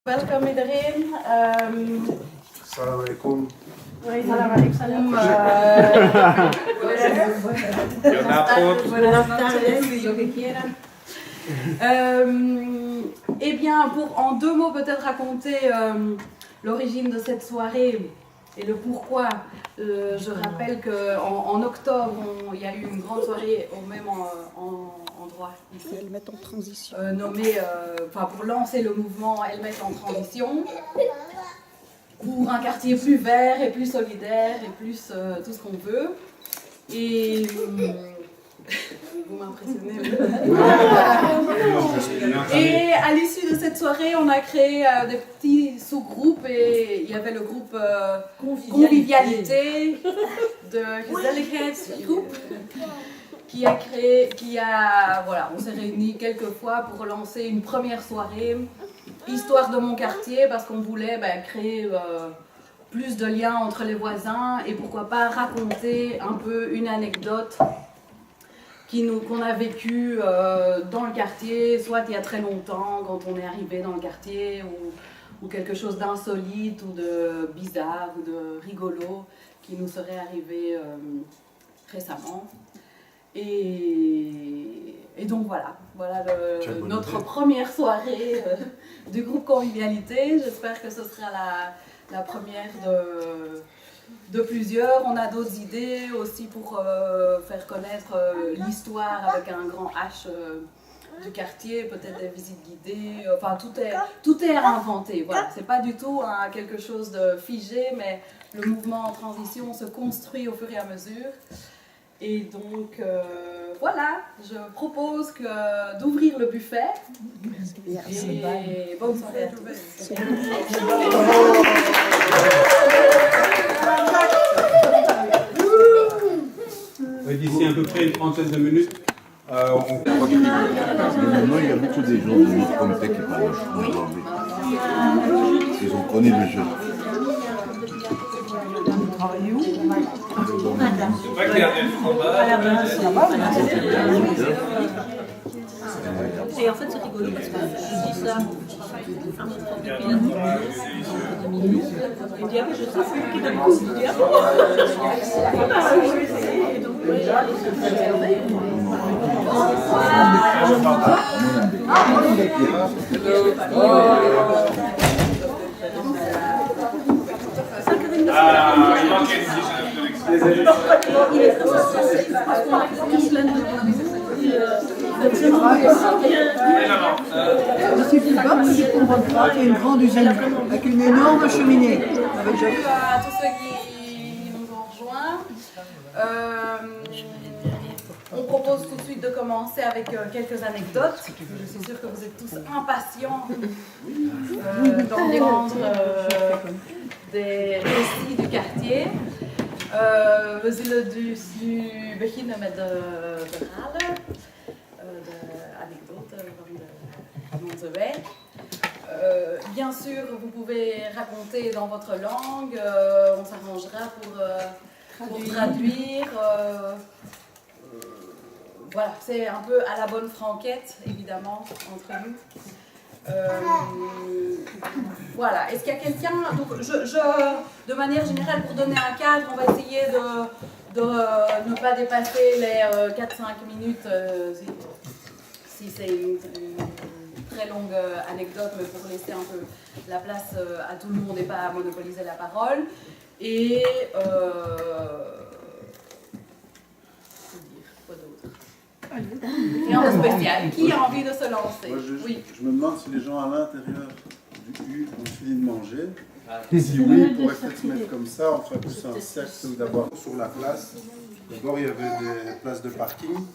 Welkom iedereen. Salam alaikum. Salam alaikum. Buenas tardes, lo que quieran. Eh bien, pour en deux mots peut-être raconter l'origine de cette soirée et le pourquoi, je rappelle qu'en octobre, il y a eu une grande soirée au même endroit ici. Elles mettent en transition. Nommée, pour lancer le mouvement Elles mettent en transition, pour un quartier plus vert et plus solidaire et plus tout ce qu'on veut. Et vous m'impressionnez. Et à l'issue de cette soirée, on a créé des petits sous-groupes et il y avait le groupe Convivialité de Gezelligheidsgroep on s'est réunis quelques fois pour lancer une première soirée, histoire de mon quartier, parce qu'on voulait créer plus de liens entre les voisins et pourquoi pas raconter un peu une anecdote qu'on a vécue dans le quartier, soit il y a très longtemps, quand on est arrivé dans le quartier, ou quelque chose d'insolite, ou de bizarre, ou de rigolo qui nous serait arrivé récemment. Et donc voilà notre première soirée du groupe Convivialité. J'espère que ce sera la première de plusieurs. On a d'autres idées aussi pour faire connaître l'histoire avec un grand H du quartier, peut-être des visites guidées. Enfin, tout est à inventer. Voilà. C'est pas du tout quelque chose de figé, mais le mouvement en transition se construit au fur et à mesure. Et donc, voilà, je propose d'ouvrir le buffet. Et bonne soirée à tous. D'ici à peu près une trentaine de minutes, Maintenant, il y a beaucoup de gens de notre comité qui parlent chinois. Ils ont connu le jeu. Vous travaillez où? c'est vrai qu'il y a des combats. À la base, là-bas. Et en fait, c'est rigolo parce que je dis ça à mon prof depuis l'année 2000. Il me dit, ah mais je sais, c'est vous qui donne le coup. Je dis, ah bon? Et donc, Il manquait une il est très sensé parce qu'on a tous plein de Je suis plus bas, c'est pour Roquefort, il y a une grande usine avec une énorme cheminée. Avec Salut à tous ceux qui nous ont rejoints. On propose tout de suite de commencer avec quelques anecdotes. Je suis sûre que vous êtes tous impatients d'entendre des récits du quartier. We zullen dus nu beginnen met de verhalen, de anekdoten van onze wijk. Bien sûr, vous pouvez raconter dans votre langue, on s'arrangera pour traduire. Voilà, c'est un peu à la bonne franquette, évidemment, entre nous. Voilà, est-ce qu'il y a quelqu'un... Donc, de manière générale, pour donner un cadre, on va essayer de ne pas dépasser les 4-5 minutes, si c'est une très longue anecdote, mais pour laisser un peu la place à tout le monde et pas monopoliser la parole. Et... quoi d'autre? Et en spécial, qui a envie de se lancer? Moi, Oui. je me demande si les gens à l'intérieur du U ont fini de manger. Si oui, ils pourraient peut-être se mettre comme ça, on ferait plus un cercle ou d'abord sur la place. D'abord, il y avait des places de parking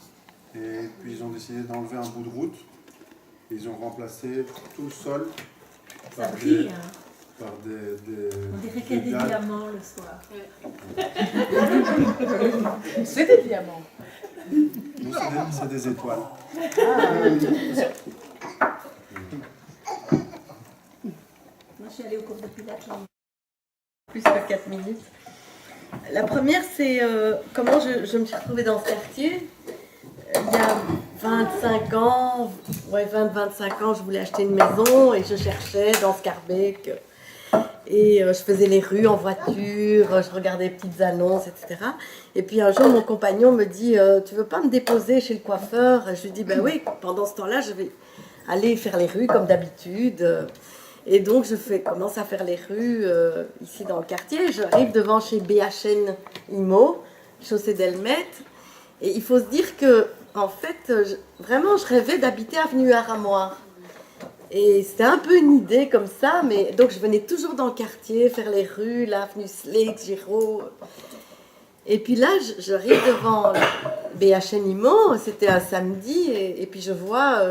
et puis ils ont décidé d'enlever un bout de route. Et ils ont remplacé tout le sol par des... on dirait qu'il y a des diamants le soir. C'est des diamants. Non, c'est des étoiles. Moi, je suis allée au cours de pilates. Plus que 4 minutes. La première, c'est comment je me suis retrouvée dans ce quartier. 25 ans, ouais, 20-25 ans, je voulais acheter une maison et je cherchais dans Scarbeck. Et je faisais les rues en voiture, je regardais les petites annonces, etc. Et puis un jour, mon compagnon me dit tu veux pas me déposer chez le coiffeur? Je lui dis ben oui, pendant ce temps-là, je vais aller faire les rues comme d'habitude. Et donc, commence à faire les rues ici dans le quartier. J'arrive devant chez BHN IMO, chaussée d'Elmette. Et il faut se dire que, en fait, vraiment, je rêvais d'habiter avenue Aramoire. Et c'était un peu une idée comme ça, mais donc je venais toujours dans le quartier, faire les rues, l'avenue Slake, Giraud. Et puis là, j'arrive devant BHN IMO, c'était un samedi, et puis je vois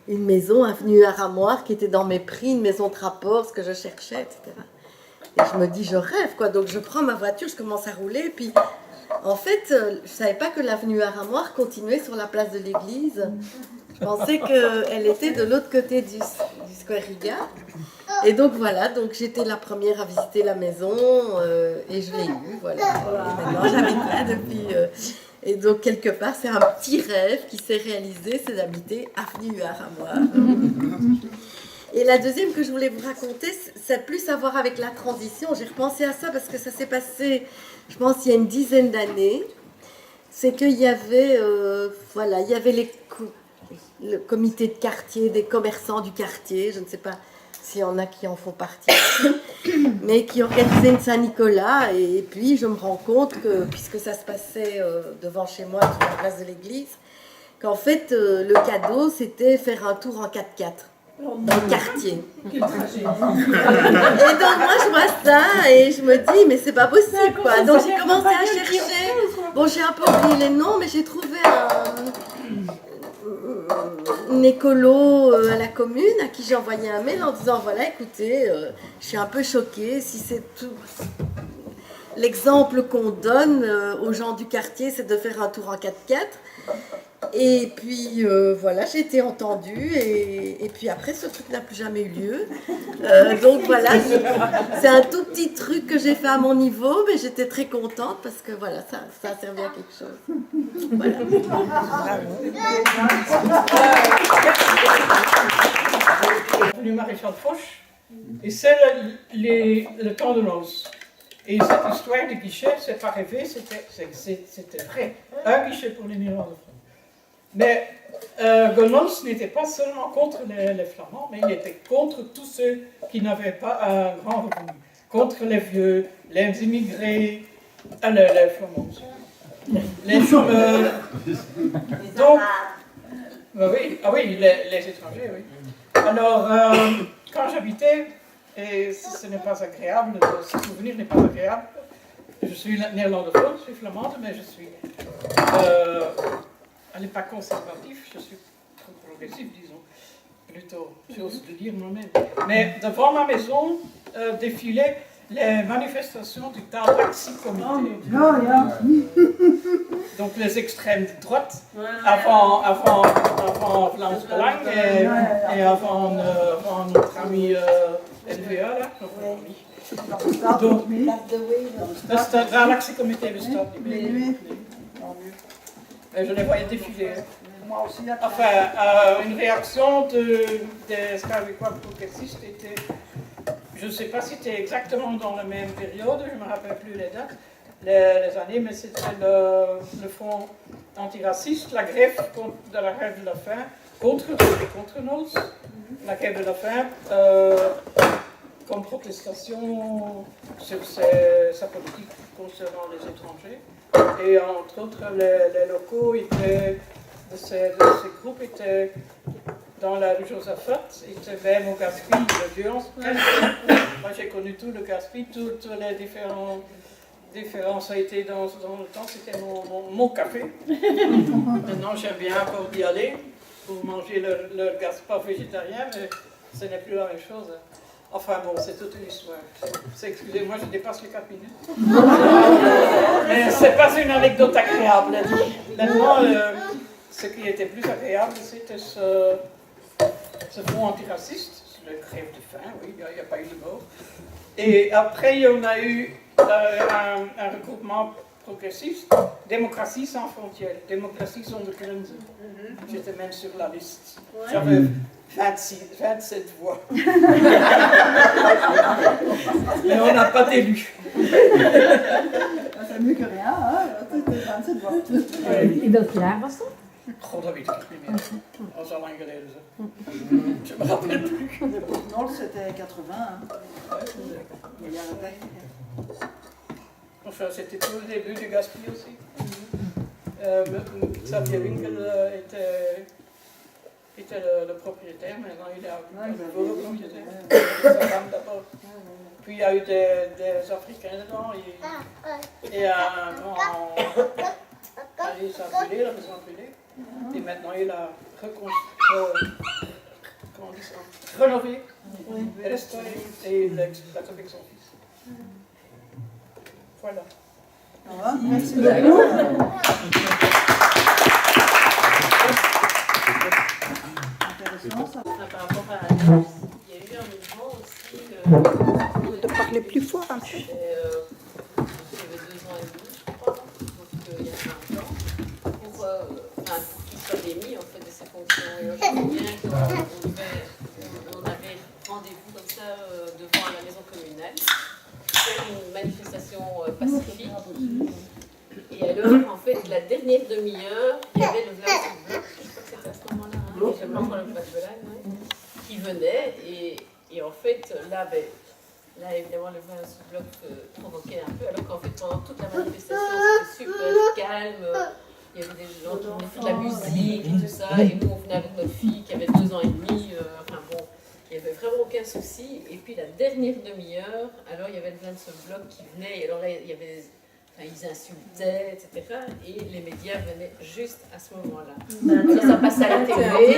une maison avenue Aramoire qui était dans mes prix, une maison de rapport, ce que je cherchais, etc. Et je me dis, je rêve, quoi. Donc je prends ma voiture, je commence à rouler, puis en fait, je ne savais pas que l'avenue Aramoire continuait sur la place de l'église. Je pensais qu'elle était de l'autre côté du Square Riga. Et donc voilà, donc j'étais la première à visiter la maison et je l'ai eue, voilà. Et maintenant j'habite là depuis... et donc quelque part, c'est un petit rêve qui s'est réalisé, c'est d'habiter avenue Aramoire. Et la deuxième que je voulais vous raconter, c'est plus à voir avec la transition. J'ai repensé à ça parce que ça s'est passé, je pense, il y a une dizaine d'années. C'est qu'il y avait, il y avait le comité de quartier, des commerçants du quartier, je ne sais pas s'il y en a qui en font partie, mais qui organisaient une Saint-Nicolas. Et puis je me rends compte que, puisque ça se passait devant chez moi, sur la place de l'église, qu'en fait, le cadeau, c'était faire un tour en 4x4. Dans le quartier. Et donc moi je vois ça et je me dis mais c'est pas possible quoi. Donc j'ai commencé à chercher. Bon, j'ai un peu oublié les noms, mais j'ai trouvé une écolo à la commune à qui j'ai envoyé un mail en disant voilà écoutez, je suis un peu choquée si c'est tout. L'exemple qu'on donne aux gens du quartier, c'est de faire un tour en 4x4. Et puis voilà, j'ai été entendue et puis après ce truc n'a plus jamais eu lieu. Donc voilà, c'est un tout petit truc que j'ai fait à mon niveau, mais j'étais très contente parce que voilà, ça a servi à quelque chose. Voilà. Le maréchal Foch, et c'est le temps de noces. Et cette histoire de guichet, c'est pas rêvé, c'était vrai. Un guichet pour les Néerlandophones. Mais Gonals n'était pas seulement contre les Flamands, mais il était contre tous ceux qui n'avaient pas un grand revenu. Contre les vieux, les immigrés, les Flamands. Les chômeurs. Donc, les étrangers, oui. Alors, quand j'habitais, et ce n'est pas agréable, ce souvenir n'est pas agréable, je suis néerlandophone, je suis flamande, mais je suis... elle n'est pas conservative, je suis progressive, disons, plutôt, j'ose le dire moi-même. Mais devant ma maison défilaient les manifestations du Taal-Actie-Comité. Donc les extrêmes de droite, avant Vlaams Belang et avant notre ami LVA, là. Donc, het Taal-Actie-Comité bestaat niet meer. Je les voyais défiler. Enfin, une réaction des Scarbecois progressistes était, je ne sais pas si c'était exactement dans la même période, je ne me rappelle plus les dates, les années, mais c'était le Front antiraciste, la grève de la grève de la faim, contre nous, la grève de la faim, comme protestation sur sa politique concernant les étrangers. Et entre autres, les locaux de ces groupes étaient dans la rue Josaphat, ils étaient même au Gaspille, le violence. Moi j'ai connu tout le Gaspille, toutes les différences a été dans le temps, c'était mon café. Maintenant j'aime bien encore d'y aller pour manger leur gaspa végétarien, mais ce n'est plus la même chose. Enfin bon, c'est toute une histoire. Excusez-moi, je dépasse les 4 minutes. Mais c'est pas une anecdote agréable. Maintenant, ce qui était plus agréable, c'était ce front antiraciste, le grève de faim, oui, il n'y a pas eu de mort. Et après, on a eu un regroupement progressiste, démocratie sans frontières, démocratie zonder grenzen. J'étais même sur la liste. J'avais 27 voix. Mais on n'a pas d'élu. C'est mieux que rien, hein? C'était 27 voix. In welk jaar was dat? God, dat weet ik niet meer. Dat is al lang geleden zo. Je me rappelle plus. Non, c'était 80. Hein. Il y a la Enfin, c'était tout le début du gaspillage aussi. Xavier Winkel était le propriétaire, maintenant il est un nouveau propriétaire. Sa femme d'abord. Puis il y a eu des Africains dedans et un grand. Il s'est brûlé, la maison a brûlé. Et maintenant il a rénové, restauré et il l'exploite avec son fils. Voilà. Merci beaucoup. Intéressant ça. Par rapport à il y a eu un mouvement aussi De parler plus fort un peu. il y avait 2 ans et demi, je crois, donc il y a 20 ans, pour qu'il soit démis en fait de ses fonctions. Et je me souviens qu'on avait rendez-vous comme ça devant la maison communale, faire une manifestation pacifique. Et alors, en fait, la dernière demi-heure, il y avait le Vlaams Bloc, je crois que c'était à ce moment-là, hein, le Vlaams Bloc, qui venait. Et en fait, là, évidemment, le Vlaams Bloc provoquait un peu, alors qu'en fait, pendant toute la manifestation, c'était super calme. Il y avait des gens qui venaient faire de la musique et tout ça. Et nous, on venait avec notre fille qui avait 2 ans et demi. Enfin bon, il n'y avait vraiment aucun souci. Et puis, la dernière demi-heure, alors il y avait le Vlaams Bloc qui venait. Et alors là, il y avait... Enfin, ils insultaient, etc. Et les médias venaient juste à ce moment-là. Ça passait à la télé.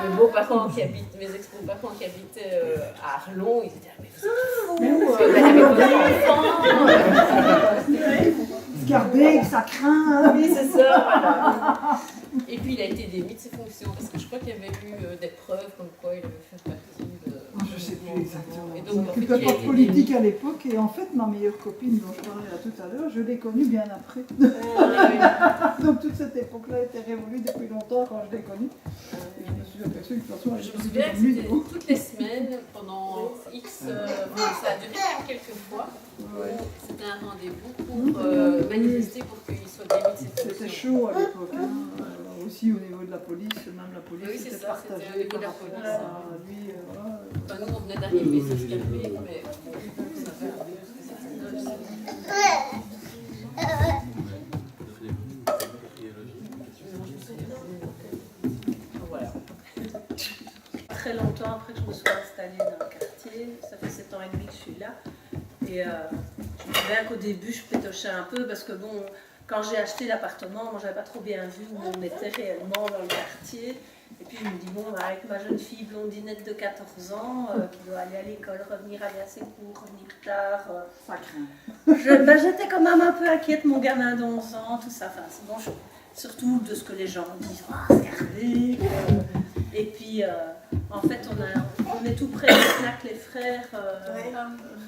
Mes beaux-parents qui habitent, mes ex-beaux-parents qui habitaient à Arlon, ils étaient mais vous êtes fous, avec vos enfants. Scarbeck, ça craint. Oui, c'est ça, voilà. Et puis il a été démis de ses fonctions parce que je crois qu'il y avait eu des preuves comme quoi il avait fait partie de. Je ne sais plus exactement. Et Je donc, m'occupais pas de politique à l'époque et en fait ma meilleure copine dont je parlais là tout à l'heure, je l'ai connue bien après. Donc toute cette époque-là était révolue depuis longtemps quand je l'ai connue. Et je me suis aperçue que de toute façon elle Je me était souviens que devenue c'était toutes les semaines pendant X, ça a duré quelques fois. C'était un rendez-vous pour manifester pour qu'il soit démis de ses fonctions. C'était chaud à l'époque, hein. Aussi au niveau de la police, même la police Oui, c'est était ça, c'était partagée. au niveau de la police. Lui, Enfin, nous, on venait d'arriver sur Scarbeck, mais bon, ça va arriver parce que voilà. Très longtemps après que je me sois installée dans le quartier, ça fait 7 ans et demi que je suis là. Et je me souviens qu'au début, je pétochais un peu parce que bon, quand j'ai acheté l'appartement, moi j'avais pas trop bien vu où on était réellement dans le quartier. Et puis je me dis, bon, avec ma jeune fille blondinette de 14 ans, qui doit aller à l'école, revenir aller à ses cours, revenir tard. ça craint. J'étais quand même un peu inquiète, mon gamin de 11 ans, tout ça. Enfin, c'est bon, surtout de ce que les gens disent, Scarbeck. Et puis, en fait, on est tout près de Snack les Frères,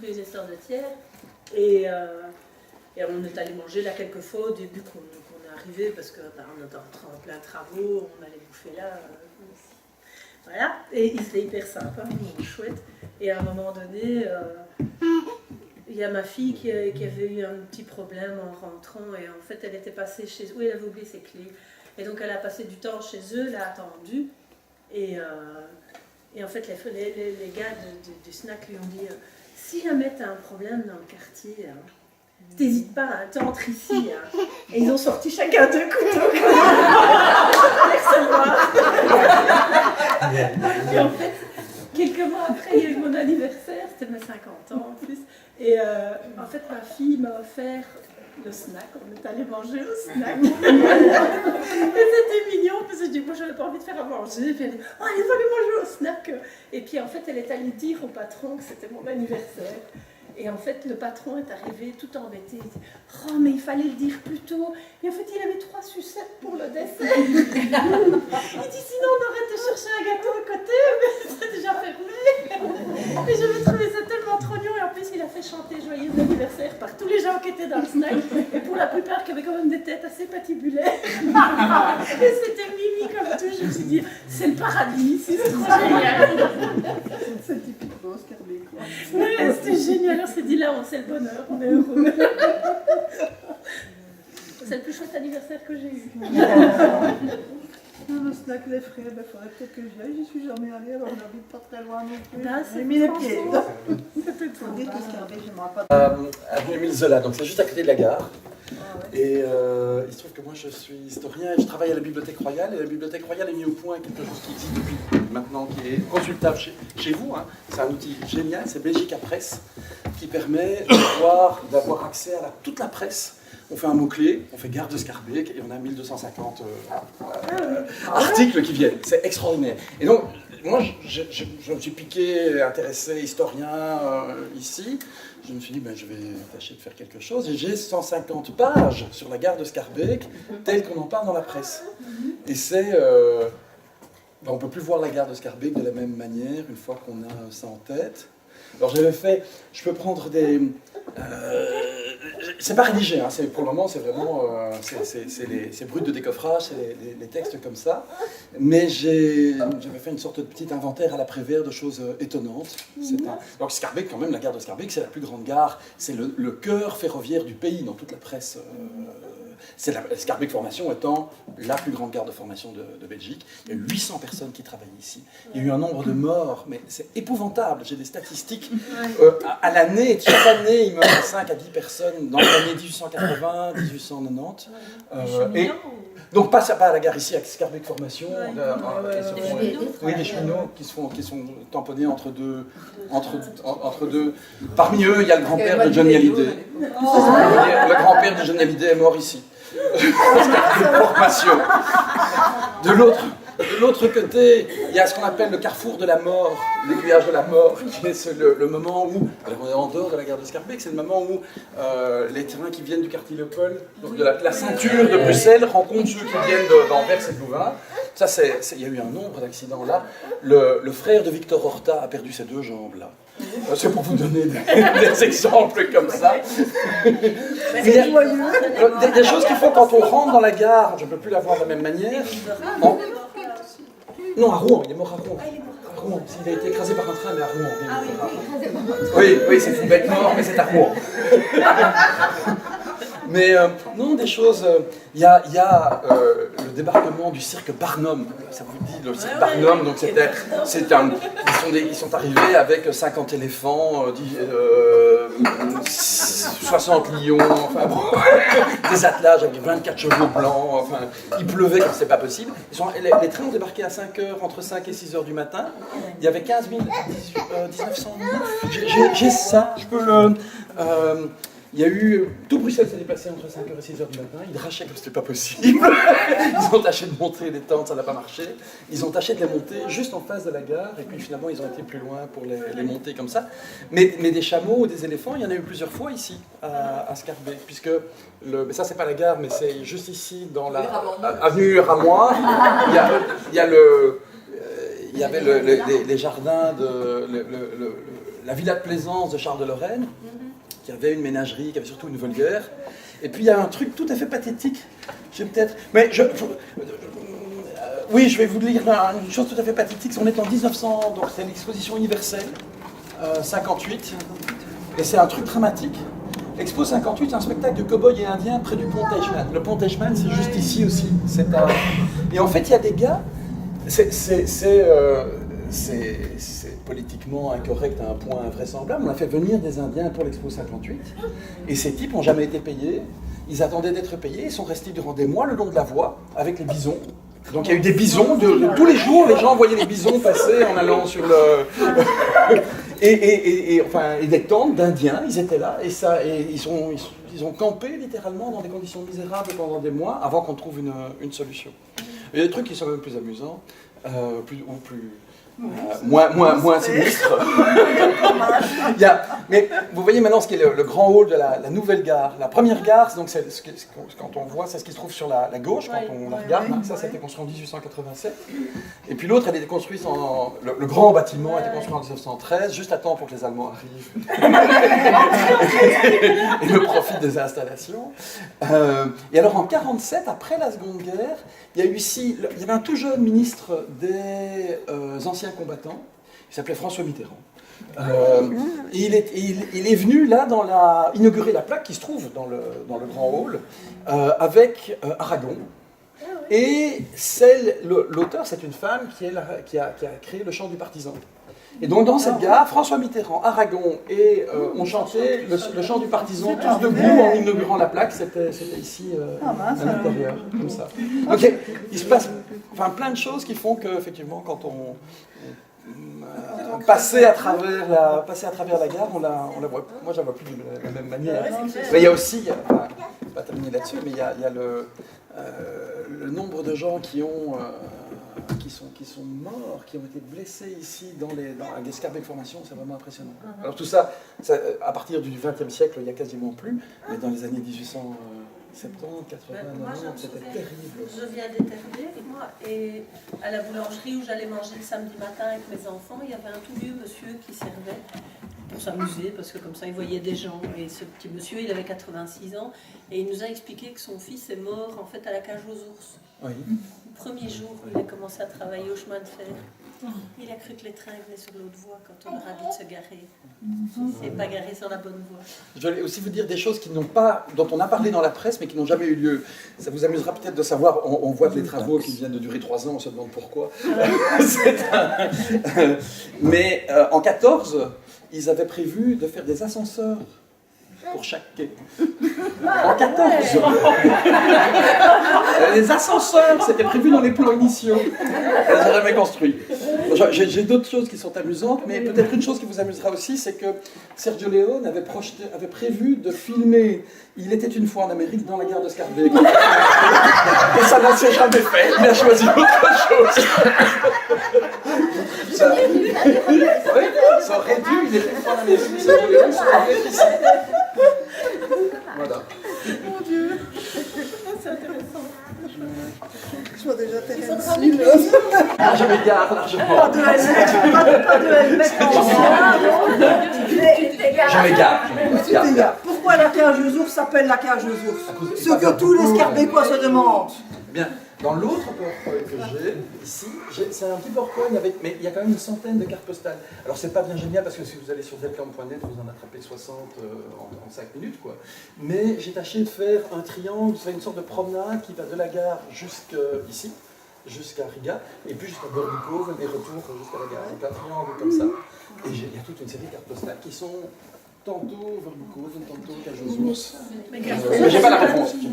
rue des Sœurs de Thiers. Et on est allé manger là quelques fois au début qu'on est arrivé parce qu'on était en plein travaux, on allait bouffer là. Voilà, et c'était hyper sympa, chouette. Et à un moment donné, il y a ma fille qui avait eu un petit problème en rentrant et en fait elle était passée chez eux, oui, elle avait oublié ses clés. Et donc elle a passé du temps chez eux, elle a attendu. Et en fait les gars du snack lui ont dit si jamais tu as un problème dans le quartier, t'hésites pas, hein, t'entres ici. Hein. Et ils ont sorti chacun 2 couteaux. Et en fait, quelques mois après, il y a eu mon anniversaire, c'était mes 50 ans en plus. Et en fait, ma fille m'a offert le snack, on est allé manger au snack. Et c'était mignon parce que je dis, moi j'avais pas envie de faire à manger. Puis elle dit, oh, allez, va aller manger au snack. Et puis en fait, elle est allée dire au patron que c'était mon anniversaire. Et en fait, le patron est arrivé tout embêté. Il dit, oh, mais il fallait le dire plus tôt. Et en fait, il avait 3 sucettes pour le dessert. Il dit, sinon, on aurait été chercher un gâteau à côté, mais c'était déjà fermé. Et j'avais trouvé ça tellement trop mignon. Et en plus, il a fait chanter joyeux anniversaire par tous les gens qui étaient dans le snack, et pour la plupart qui avaient quand même des têtes assez patibulaires. Et c'était Mimi comme tout, je me suis dit, c'est le paradis ici, c'est trop génial. C'est typiquement Scarbeck, quoi. Oui, c'était génial, on s'est dit là, c'est le bonheur, on est heureux. C'est le plus chouette anniversaire que j'ai eu. Le snack Les Frères, il faudrait peut-être que j'y aille, j'y suis jamais allée, alors j'habite pas très loin non plus. J'ai mis les pieds. Faut dire que Scarbeck, je me rappelle pas. Avenue Émile Zola, donc c'est juste à côté de la gare. Et il se trouve que moi je suis historien et je travaille à la Bibliothèque Royale. Et la Bibliothèque Royale est mise au point quelque chose qui existe depuis maintenant, qui est consultable chez vous. Hein. C'est un outil génial, c'est Belgica Press, qui permet d'avoir accès à toute la presse. On fait un mot-clé, on fait gare de Scarbeck et on a 1250 articles qui viennent. C'est extraordinaire. Et donc, moi, je me suis piqué, intéressé, historien ici. Je me suis dit, ben, je vais tâcher de faire quelque chose. Et j'ai 150 pages sur la gare de Scarbeck, telle qu'on en parle dans la presse. Et c'est... on ne peut plus voir la gare de Scarbeck de la même manière une fois qu'on a ça en tête. Alors j'avais fait... Je peux prendre des... c'est pas rédigé, hein, pour le moment c'est vraiment c'est brut de décoffrage, c'est les textes comme ça. Mais j'avais fait une sorte de petit inventaire à l'après-vert de choses étonnantes. Donc Scarbeck, quand même, la gare de Scarbeck, c'est la plus grande gare, c'est le cœur ferroviaire du pays dans toute la presse. C'est Scarbeck Formation étant la plus grande gare de formation de Belgique. Il y a eu 800 personnes qui travaillent ici. Il y a eu un nombre de morts, mais c'est épouvantable. J'ai des statistiques. À l'année, chaque année, il meurt 5 à 10 personnes dans les années 1880, 1890. Donc pas à la gare ici, avec Scarbeck Formation. Oui, des cheminots qui sont tamponnés entre deux. Parmi eux, il y a le grand-père de Johnny Hallyday. Le grand-père de Johnny Hallyday est mort ici. Formation. De l'autre côté, il y a ce qu'on appelle le carrefour de la mort, l'aiguillage de la mort, qui est le moment où, alors on est en dehors de la gare de Scarbeck, c'est le moment où les trains qui viennent du quartier Leopold, donc de la ceinture de Bruxelles, rencontrent ceux qui viennent d'Anvers et de Louvain. Ça, il y a eu un nombre d'accidents là. Le frère de Victor Horta a perdu ses 2 jambes là. C'est pour vous donner des exemples comme ça. Des choses qu'il faut quand on rentre dans la gare, je ne peux plus la voir de la même manière. Non, à Rouen, il est mort à Rouen. À Rouen, il a été écrasé par un train, mais à Rouen. Oui, c'est fou bête mort, mais c'est à Rouen. Mais non, des choses. Il y a le débarquement du cirque Barnum. Ça vous dit, le cirque Barnum. Donc ils sont arrivés avec 50 éléphants, 60 lions, enfin bon, des attelages avec 24 chevaux blancs. Enfin, il pleuvait comme c'est pas possible. Les trains ont débarqué à 5h, entre 5 et 6h du matin. Il y avait 15 000, 1909. J'ai ça. Je peux le. Il y a eu... Tout Bruxelles s'est déplacé entre 5h et 6h du matin. Ils drachaient comme c'était pas possible. Ils ont tâché de monter les tentes, ça n'a pas marché. Ils ont tâché de les monter juste en face de la gare. Et puis finalement, ils ont été plus loin pour les monter comme ça. Mais des chameaux ou des éléphants, il y en a eu plusieurs fois ici, à Scarbeck. Puisque, mais ça, c'est pas la gare, mais c'est juste ici, dans la avenue Ramois. Il y avait les jardins de... la villa de Plaisance de Charles de Lorraine. Qui avait une ménagerie, qui avait surtout une volière. Et puis il y a un truc tout à fait pathétique. Oui, je vais vous lire une chose tout à fait pathétique. On est en 1900, donc c'est l'exposition universelle, 58. Et c'est un truc dramatique. Expo 58, c'est un spectacle de cow-boys et indiens près du pont Eichmann. Le pont Eichmann, c'est juste ici aussi. Et en fait, il y a des gars... C'est politiquement incorrect à un point invraisemblable. On a fait venir des Indiens pour l'Expo 58 et ces types n'ont jamais été payés. Ils attendaient d'être payés, ils sont restés durant des mois le long de la voie avec les bisons. Donc il y a eu des bisons, tous les jours les gens voyaient les bisons passer en allant sur le... et des tentes d'Indiens, ils étaient là et ils ont campé littéralement dans des conditions misérables pendant des mois avant qu'on trouve une solution. Il y a des trucs qui sont même plus amusants, moins sinistre. Mais vous voyez maintenant ce qui est le grand hall de la nouvelle gare. La première gare, donc quand on voit, c'est ce qui se trouve sur la gauche, quand on la regarde. Ça a été construit en 1887. Et puis l'autre, elle a été construite le grand bâtiment a été construit en 1913, juste à temps pour que les Allemands arrivent et le profitent des installations. Et alors en 1947, après la Seconde Guerre, il y avait un tout jeune ministre des anciens combattants, qui s'appelait François Mitterrand. Il est venu là inaugurer la plaque qui se trouve dans le grand hall avec Aragon. Et l'auteur, c'est une femme qui a créé le chant du partisan. Et donc dans cette gare, François Mitterrand, Aragon et ont chanté le chant du partisan tous debout en inaugurant la plaque. C'était ici à l'intérieur, comme ça. Donc il se passe plein de choses qui font qu'effectivement quand on passer à travers la gare, on la voit. Moi, je la vois plus de la même manière. Mais il y a aussi, pas terminer là-dessus, mais il y a le nombre de gens qui sont morts, qui ont été blessés ici dans les Scarbeck Formation, c'est vraiment impressionnant. Alors tout ça, à partir du XXe siècle, il n'y a quasiment plus, mais dans les années 1870, 80, 90, c'était terrible. Je viens d'Éternel, moi, et à la boulangerie où j'allais manger le samedi matin avec mes enfants, il y avait un tout vieux monsieur qui servait pour s'amuser, parce que comme ça il voyait des gens. Et ce petit monsieur, il avait 86 ans, et il nous a expliqué que son fils est mort en fait à la cage aux ours. Oui. Le premier jour où il a commencé à travailler au chemin de fer, il a cru que les trains venaient sur l'autre voie quand on leur a dit de se garer. Et pas garer sur la bonne voie. Je vais aussi vous dire des choses dont on a parlé dans la presse, mais qui n'ont jamais eu lieu. Ça vous amusera peut-être de savoir, on voit que les travaux qui viennent de durer 3 ans, on se demande pourquoi. Mais en 14, ils avaient prévu de faire des ascenseurs pour chaque quai. En 14. Les ascenseurs, c'était prévu dans les plans initiaux. Ils n'ont jamais construit. J'ai d'autres choses qui sont amusantes, mais peut-être une chose qui vous amusera aussi, c'est que Sergio Leone avait prévu de filmer Il était une fois en Amérique dans la gare de Scarbeck. Et ça ne s'est jamais fait. Il a choisi autre chose. Ça aurait dû, il était une fois en Amérique. Sergio Leone se trouvait ici. Voilà. Mon Dieu, c'est intéressant. Je vois déjà tes Je m'égare largement. Pas de helmet Je m'égare. Pourquoi la cage aux ours s'appelle la cage aux ours? Ce que tous les Scarbécois se demandent. Bien. Dans l'autre PowerPoint que j'ai, ici, c'est un petit PowerPoint mais il y a quand même une centaine de cartes postales. Alors c'est pas bien génial parce que si vous allez sur delcamp.net, vous en attrapez 60 en 5 minutes, quoi. Mais j'ai tâché de faire un triangle, c'est une sorte de promenade qui va de la gare jusqu'ici, jusqu'à Riga, et puis jusqu'à Bornikov, et retour jusqu'à la gare. Donc un triangle comme ça. Et il y a toute une série de cartes postales qui sont tantôt Bornikov, tantôt cage aux ours. Mais j'ai pas la réponse. Si,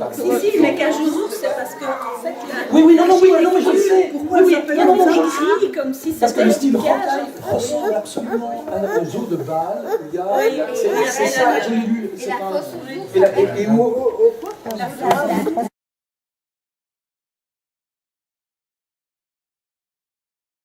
mais cage aux ours, c'est parce que en fait, oui, non, je le sais. Pourquoi il y a des comme si c'était parce que le style une cage. ressemble absolument à un zoo de Bâle. C'est ça, j'ai lu. Et la fosse, et